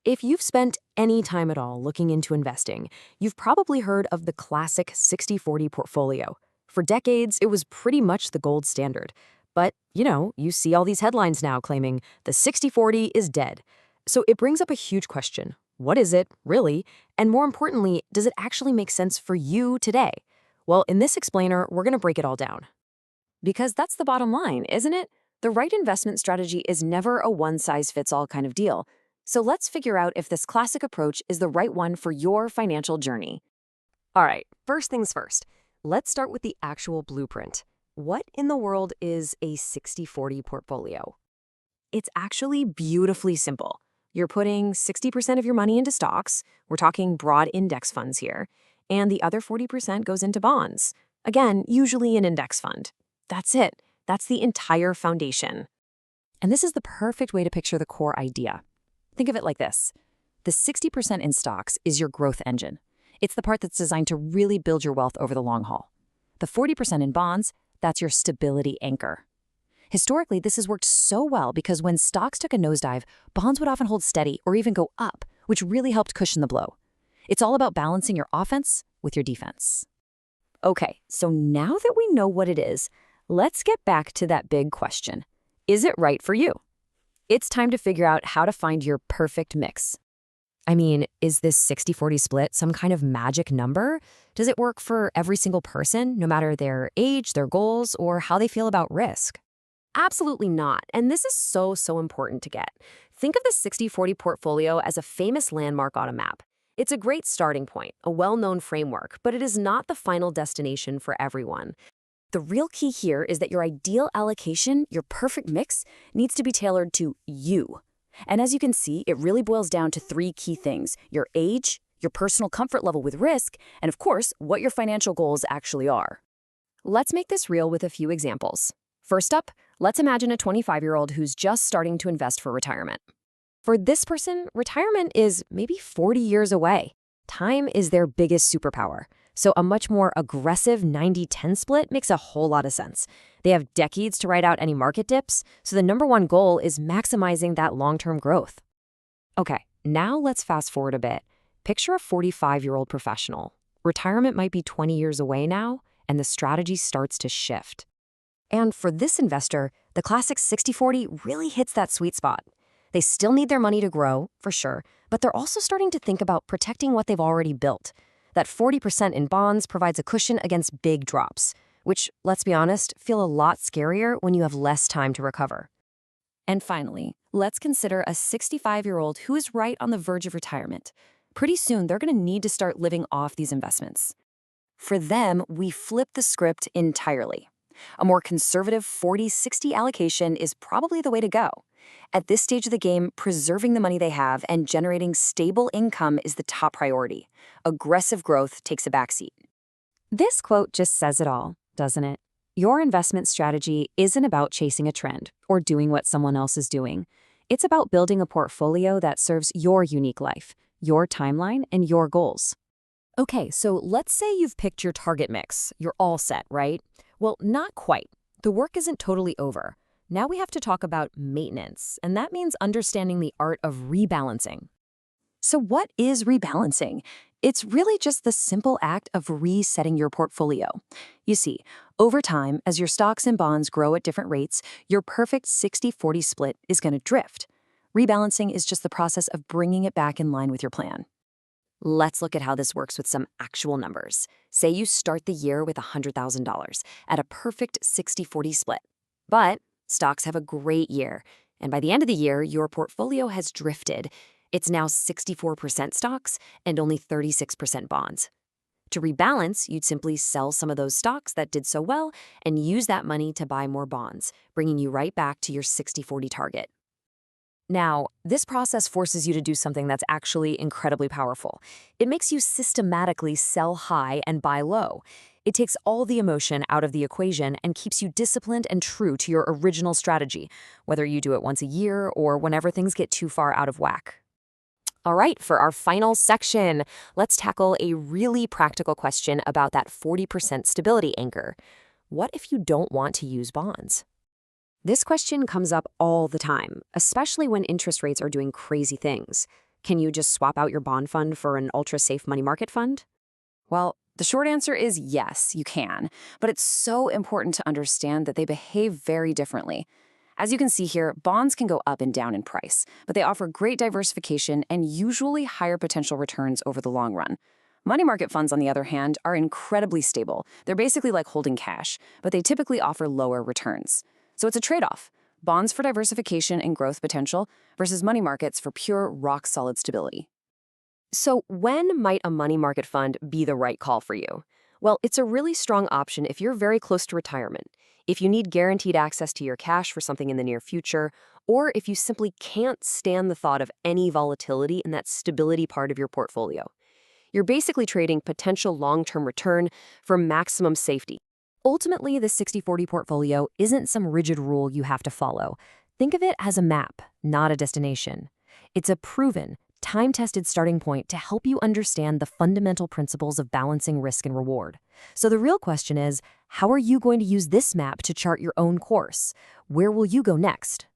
If you've spent any time at all looking into investing, you've probably heard of the classic 60-40 portfolio. For decades, it was pretty much the gold standard. But, you see all these headlines now claiming the 60-40 is dead. So it brings up a huge question. What is it, really? And more importantly, does it actually make sense for you today? Well, in this explainer, we're going to break it all down. Because that's the bottom line, isn't it? The right investment strategy is never a one-size-fits-all kind of deal. So let's figure out if this classic approach is the right one for your financial journey. All right, first things first. Let's start with the actual blueprint. What in the world is a 60-40 portfolio? It's actually beautifully simple. You're putting 60% of your money into stocks, we're talking broad index funds here, and the other 40% goes into bonds. Again, usually an index fund. That's it. That's the entire foundation. And this is the perfect way to picture the core idea. Think of it like this. The 60% in stocks is your growth engine. It's the part that's designed to really build your wealth over the long haul. The 40% in bonds, that's your stability anchor. Historically, this has worked so well because when stocks took a nosedive, bonds would often hold steady or even go up, which really helped cushion the blow. It's all about balancing your offense with your defense. Okay, so now that we know what it is, let's get back to that big question. Is it right for you? It's time to figure out how to find your perfect mix. I mean, is this 60-40 split some kind of magic number? Does it work for every single person, no matter their age, their goals, or how they feel about risk? Absolutely not, and this is so important to get. Think of the 60-40 portfolio as a famous landmark on a map. It's a great starting point, a well-known framework, but it is not the final destination for everyone. The real key here is that your ideal allocation, your perfect mix, needs to be tailored to you. And as you can see, it really boils down to three key things: your age, your personal comfort level with risk, and of course, what your financial goals actually are. Let's make this real with a few examples. First up, let's imagine a 25-year-old who's just starting to invest for retirement. For this person, retirement is maybe 40 years away. Time is their biggest superpower. So a much more aggressive 90-10 split makes a whole lot of sense. They have decades to ride out any market dips, so the number one goal is maximizing that long-term growth. Okay, now let's fast forward a bit. Picture a 45-year-old professional. Retirement might be 20 years away now, and the strategy starts to shift. And for this investor, the classic 60-40 really hits that sweet spot. They still need their money to grow, for sure, but they're also starting to think about protecting what they've already built. That 40% in bonds provides a cushion against big drops, which, let's be honest, feel a lot scarier when you have less time to recover. And finally, let's consider a 65-year-old who is right on the verge of retirement. Pretty soon, they're going to need to start living off these investments. For them, we flip the script entirely. A more conservative 40-60 allocation is probably the way to go. At this stage of the game, preserving the money they have and generating stable income is the top priority. Aggressive growth takes a backseat. This quote just says it all, doesn't it? Your investment strategy isn't about chasing a trend or doing what someone else is doing. It's about building a portfolio that serves your unique life, your timeline, and your goals. Okay, so let's say you've picked your target mix. You're all set, right? Well, not quite. The work isn't totally over. Now we have to talk about maintenance, and that means understanding the art of rebalancing. So what is rebalancing? It's really just the simple act of resetting your portfolio. You see, over time, as your stocks and bonds grow at different rates, your perfect 60-40 split is going to drift. Rebalancing is just the process of bringing it back in line with your plan. Let's look at how this works with some actual numbers. Say you start the year with $100,000 at a perfect 60-40 split. But stocks have a great year, and by the end of the year, your portfolio has drifted. It's now 64% stocks and only 36% bonds. To rebalance, you'd simply sell some of those stocks that did so well and use that money to buy more bonds, bringing you right back to your 60-40 target. Now, this process forces you to do something that's actually incredibly powerful. It makes you systematically sell high and buy low. It takes all the emotion out of the equation and keeps you disciplined and true to your original strategy, whether you do it once a year or whenever things get too far out of whack. All right, for our final section, let's tackle a really practical question about that 40% stability anchor. What if you don't want to use bonds? This question comes up all the time, especially when interest rates are doing crazy things. Can you just swap out your bond fund for an ultra-safe money market fund? Well, the short answer is yes, you can, but it's so important to understand that they behave very differently. As you can see here, bonds can go up and down in price, but they offer great diversification and usually higher potential returns over the long run. Money market funds, on the other hand, are incredibly stable. They're basically like holding cash, but they typically offer lower returns. So it's a trade-off: bonds for diversification and growth potential versus money markets for pure rock-solid stability. So when might a money market fund be the right call for you? Well, it's a really strong option if you're very close to retirement, if you need guaranteed access to your cash for something in the near future, or if you simply can't stand the thought of any volatility in that stability part of your portfolio. You're basically trading potential long-term return for maximum safety. Ultimately, the 60/40 portfolio isn't some rigid rule you have to follow. Think of it as a map, not a destination. It's a proven, time-tested starting point to help you understand the fundamental principles of balancing risk and reward. So the real question is, how are you going to use this map to chart your own course? Where will you go next?